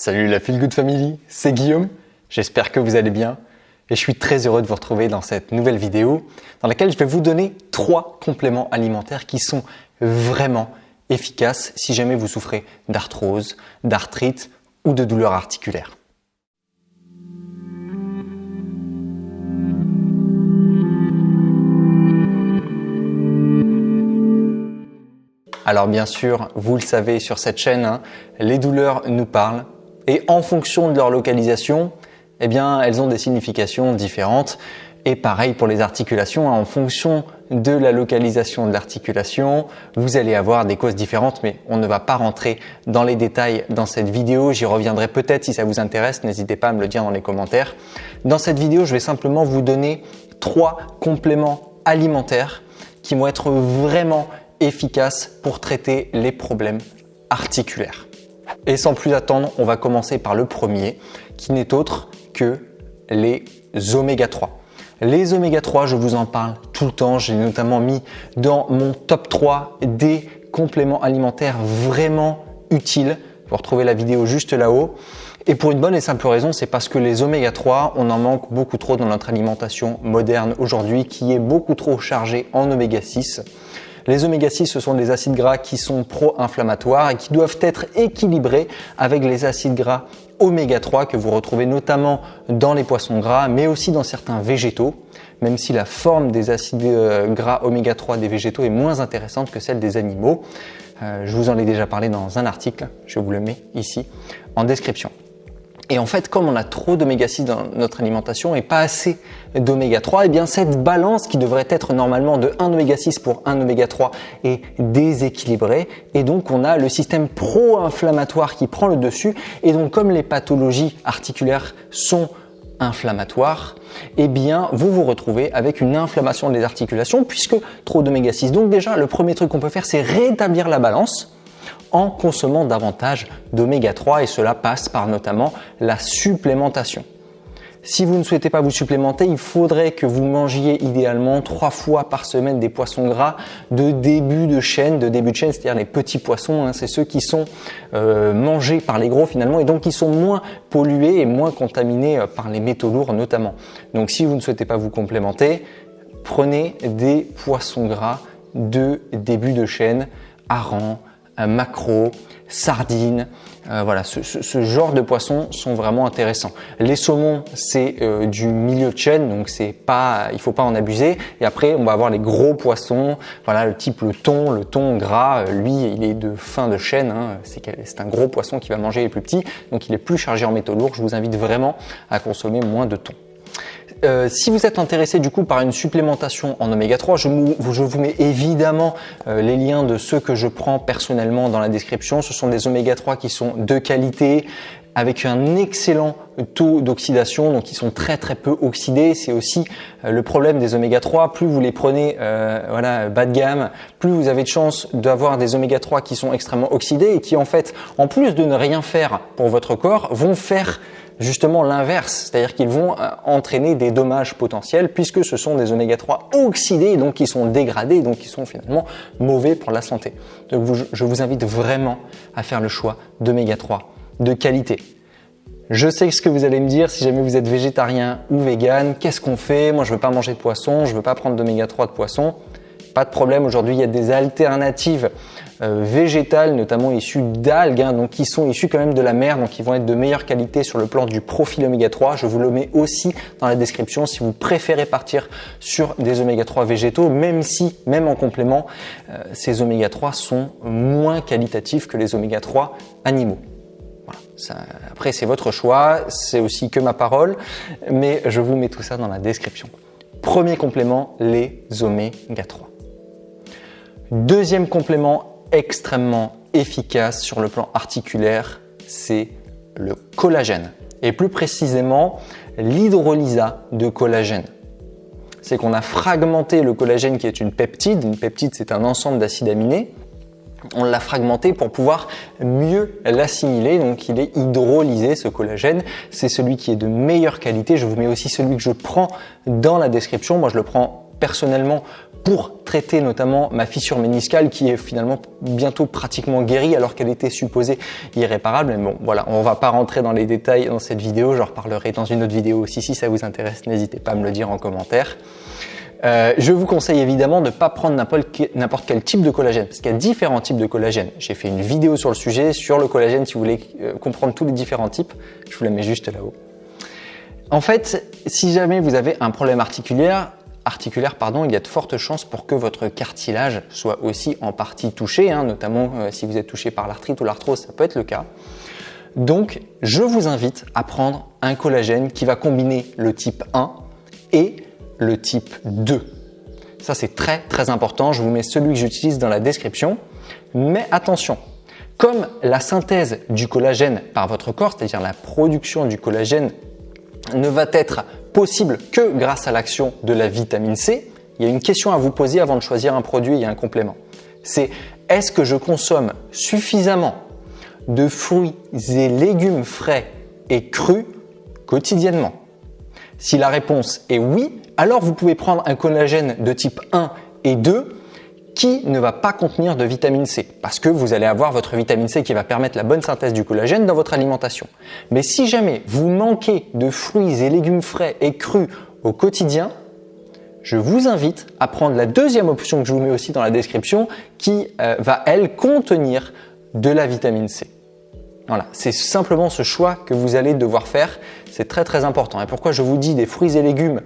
Salut la Feel Good Family, c'est Guillaume, j'espère que vous allez bien et je suis très heureux de vous retrouver dans cette nouvelle vidéo dans laquelle je vais vous donner 3 compléments alimentaires qui sont vraiment efficaces si jamais vous souffrez d'arthrose, d'arthrite ou de douleurs articulaires. Alors bien sûr, vous le savez sur cette chaîne, les douleurs nous parlent et en fonction de leur localisation, elles ont des significations différentes. Et pareil pour les articulations, en fonction de la localisation de l'articulation, vous allez avoir des causes différentes, mais on ne va pas rentrer dans les détails dans cette vidéo. J'y reviendrai peut-être si ça vous intéresse, n'hésitez pas à me le dire dans les commentaires. Dans cette vidéo, je vais simplement vous donner 3 compléments alimentaires qui vont être vraiment efficaces pour traiter les problèmes articulaires. Et sans plus attendre, on va commencer par le premier, qui n'est autre que les oméga 3. Les oméga 3, je vous en parle tout le temps, je l'ai notamment mis dans mon top 3 des compléments alimentaires vraiment utiles. Vous retrouvez la vidéo juste là-haut. Et pour une bonne et simple raison, c'est parce que les oméga 3, on en manque beaucoup trop dans notre alimentation moderne aujourd'hui, qui est beaucoup trop chargée en oméga 6. Les oméga 6, ce sont des acides gras qui sont pro-inflammatoires et qui doivent être équilibrés avec les acides gras oméga 3 que vous retrouvez notamment dans les poissons gras, mais aussi dans certains végétaux, même si la forme des acides gras oméga 3 des végétaux est moins intéressante que celle des animaux. Je vous en ai déjà parlé dans un article, je vous le mets ici en description. Et en fait, comme on a trop d'oméga 6 dans notre alimentation et pas assez d'oméga 3, cette balance qui devrait être normalement de 1 oméga 6 pour 1 oméga 3 est déséquilibrée. Et donc, on a le système pro-inflammatoire qui prend le dessus. Et donc, comme les pathologies articulaires sont inflammatoires, vous vous retrouvez avec une inflammation des articulations puisque trop d'oméga 6. Donc déjà, le premier truc qu'on peut faire, c'est rétablir la balance en consommant davantage d'oméga 3 et cela passe par notamment la supplémentation. Si vous ne souhaitez pas vous supplémenter, il faudrait que vous mangiez idéalement 3 fois par semaine des poissons gras de début de chaîne, c'est-à-dire les petits poissons, c'est ceux qui sont mangés par les gros finalement et donc qui sont moins pollués et moins contaminés par les métaux lourds notamment. Donc si vous ne souhaitez pas vous complémenter, prenez des poissons gras de début de chaîne, harengs, maquereaux, sardines, ce genre de poissons sont vraiment intéressants. Les saumons, c'est du milieu de chaîne, donc il faut pas en abuser. Et après, on va avoir les gros poissons, le type le thon gras, lui, il est de fin de chaîne. C'est un gros poisson qui va manger les plus petits, donc il est plus chargé en métaux lourds. Je vous invite vraiment à consommer moins de thon. Si vous êtes intéressé du coup par une supplémentation en oméga 3, je vous mets évidemment les liens de ceux que je prends personnellement dans la description. Ce sont des oméga 3 qui sont de qualité, avec un excellent taux d'oxydation, donc ils sont très peu oxydés. C'est aussi le problème des oméga 3. Plus vous les prenez bas de gamme, plus vous avez de chances d'avoir des oméga 3 qui sont extrêmement oxydés et qui en fait, en plus de ne rien faire pour votre corps, vont faire justement l'inverse, c'est-à-dire qu'ils vont entraîner des dommages potentiels puisque ce sont des oméga 3 oxydés, donc qui sont dégradés, donc qui sont finalement mauvais pour la santé. Donc je vous invite vraiment à faire le choix d'oméga 3 de qualité. Je sais ce que vous allez me dire, si jamais vous êtes végétarien ou vegan, qu'est-ce qu'on fait? Moi je veux pas manger de poisson, je veux pas prendre d'oméga 3 de poisson. Pas de problème, aujourd'hui il y a des alternatives végétales, notamment issues d'algues, donc qui sont issues quand même de la mer, donc qui vont être de meilleure qualité sur le plan du profil oméga 3. Je vous le mets aussi dans la description si vous préférez partir sur des oméga 3 végétaux, même en complément, ces oméga 3 sont moins qualitatifs que les oméga 3 animaux. Après c'est votre choix, c'est aussi que ma parole, mais je vous mets tout ça dans la description. Premier complément, les oméga 3. Deuxième complément extrêmement efficace sur le plan articulaire, c'est le collagène. Et plus précisément, l'hydrolysa de collagène. C'est qu'on a fragmenté le collagène qui est une peptide. Une peptide, c'est un ensemble d'acides aminés. On l'a fragmenté pour pouvoir mieux l'assimiler, donc il est hydrolysé ce collagène, c'est celui qui est de meilleure qualité. Je vous mets aussi celui que je prends dans la description, moi je le prends personnellement pour traiter notamment ma fissure méniscale qui est finalement bientôt pratiquement guérie alors qu'elle était supposée irréparable. Mais bon, voilà, on va pas rentrer dans les détails dans cette vidéo, j'en reparlerai dans une autre vidéo aussi. Si ça vous intéresse, n'hésitez pas à me le dire en commentaire. Je vous conseille évidemment de ne pas prendre n'importe quel type de collagène, parce qu'il y a différents types de collagène. J'ai fait une vidéo sur le sujet, sur le collagène, si vous voulez comprendre tous les différents types. Je vous la mets juste là-haut. En fait, si jamais vous avez un problème articulaire, il y a de fortes chances pour que votre cartilage soit aussi en partie touché, notamment si vous êtes touché par l'arthrite ou l'arthrose, ça peut être le cas. Donc, je vous invite à prendre un collagène qui va combiner le type 1 et le type 2. Ça, c'est très très important. Je vous mets celui que j'utilise dans la description. Mais attention, comme la synthèse du collagène par votre corps, c'est-à-dire la production du collagène, ne va être possible que grâce à l'action de la vitamine C, il y a une question à vous poser avant de choisir un produit et un complément. C'est est-ce que je consomme suffisamment de fruits et légumes frais et crus quotidiennement? Si la réponse est oui, alors vous pouvez prendre un collagène de type 1 et 2 qui ne va pas contenir de vitamine C parce que vous allez avoir votre vitamine C qui va permettre la bonne synthèse du collagène dans votre alimentation. Mais si jamais vous manquez de fruits et légumes frais et crus au quotidien, je vous invite à prendre la deuxième option que je vous mets aussi dans la description qui va, elle, contenir de la vitamine C. Voilà, c'est simplement ce choix que vous allez devoir faire. C'est très très important. Et pourquoi je vous dis des fruits et légumes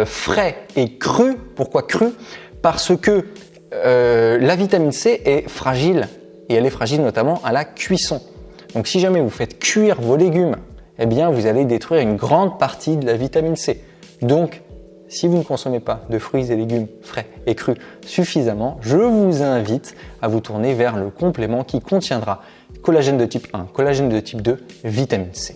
frais et crus? Pourquoi crus? Parce que la vitamine C est fragile et elle est fragile notamment à la cuisson. Donc si jamais vous faites cuire vos légumes, eh bien vous allez détruire une grande partie de la vitamine C. Donc si vous ne consommez pas de fruits et légumes frais et crus suffisamment, je vous invite à vous tourner vers le complément qui contiendra collagène de type 1, collagène de type 2, vitamine C.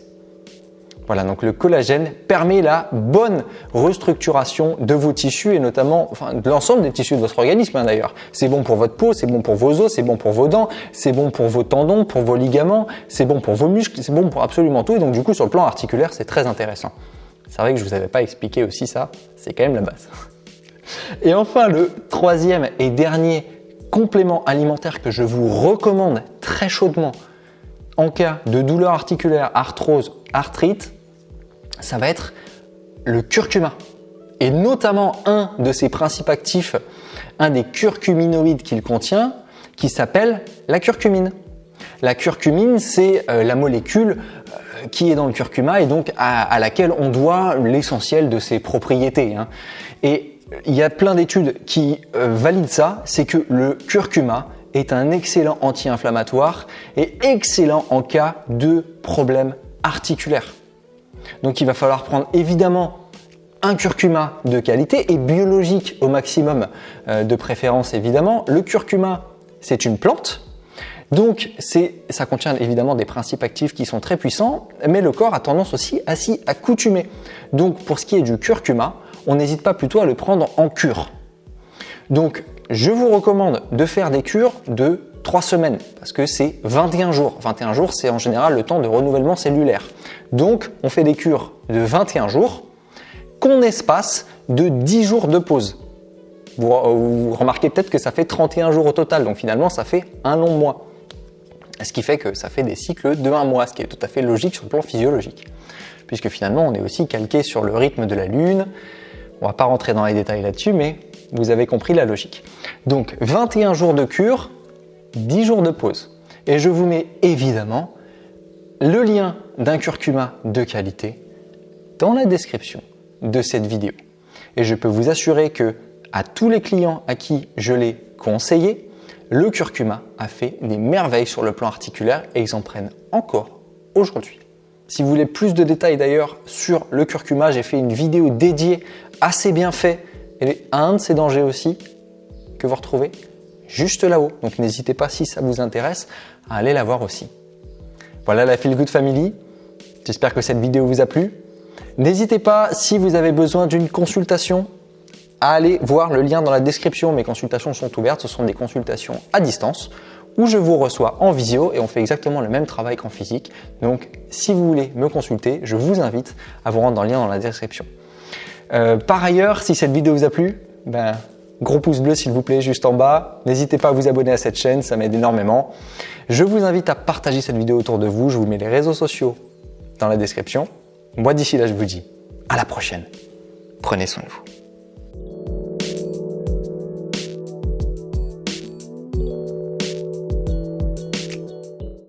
Voilà, donc le collagène permet la bonne restructuration de vos tissus et notamment de l'ensemble des tissus de votre organisme d'ailleurs. C'est bon pour votre peau, c'est bon pour vos os, c'est bon pour vos dents, c'est bon pour vos tendons, pour vos ligaments, c'est bon pour vos muscles, c'est bon pour absolument tout. Et donc du coup sur le plan articulaire, c'est très intéressant. C'est vrai que je ne vous avais pas expliqué aussi ça, c'est quand même la base. Et enfin, le troisième et dernier complément alimentaire que je vous recommande très chaudement en cas de douleur articulaire, arthrose, arthrite, ça va être le curcuma. Et notamment un de ses principes actifs, un des curcuminoïdes qu'il contient, qui s'appelle la curcumine. La curcumine, c'est la molécule qui est dans le curcuma et donc à laquelle on doit l'essentiel de ses propriétés. Et il y a plein d'études qui valident ça, c'est que le curcuma est un excellent anti-inflammatoire et excellent en cas de problèmes articulaires. Donc il va falloir prendre évidemment un curcuma de qualité et biologique au maximum de préférence évidemment. Le curcuma, c'est une plante. Donc, ça contient évidemment des principes actifs qui sont très puissants, mais le corps a tendance aussi à s'y accoutumer. Donc, pour ce qui est du curcuma, on n'hésite pas plutôt à le prendre en cure. Donc, je vous recommande de faire des cures de 3 semaines, parce que c'est 21 jours. 21 jours, c'est en général le temps de renouvellement cellulaire. Donc, on fait des cures de 21 jours, qu'on espace de 10 jours de pause. Vous remarquez peut-être que ça fait 31 jours au total, donc finalement, ça fait un long mois. Ce qui fait que ça fait des cycles de 1 mois, ce qui est tout à fait logique sur le plan physiologique. Puisque finalement, on est aussi calqué sur le rythme de la Lune. On ne va pas rentrer dans les détails là-dessus, mais vous avez compris la logique. Donc, 21 jours de cure, 10 jours de pause. Et je vous mets évidemment le lien d'un curcuma de qualité dans la description de cette vidéo. Et je peux vous assurer que à tous les clients à qui je l'ai conseillé, le curcuma a fait des merveilles sur le plan articulaire et ils en prennent encore aujourd'hui. Si vous voulez plus de détails d'ailleurs sur le curcuma, j'ai fait une vidéo dédiée assez bien faite et à un de ses dangers aussi que vous retrouvez juste là-haut. Donc n'hésitez pas si ça vous intéresse à aller la voir aussi. Voilà la Feel Good Family. J'espère que cette vidéo vous a plu. N'hésitez pas si vous avez besoin d'une consultation à aller voir le lien dans la description. Mes consultations sont ouvertes, ce sont des consultations à distance où je vous reçois en visio et on fait exactement le même travail qu'en physique. Donc si vous voulez me consulter, je vous invite à vous rendre dans le lien dans la description. Par ailleurs, si cette vidéo vous a plu, Gros pouce bleu s'il vous plaît juste en bas. N'hésitez pas à vous abonner à cette chaîne, ça m'aide énormément. Je vous invite à partager cette vidéo autour de vous. Je vous mets les réseaux sociaux dans la description. Moi d'ici là je vous dis à la prochaine. Prenez soin de vous.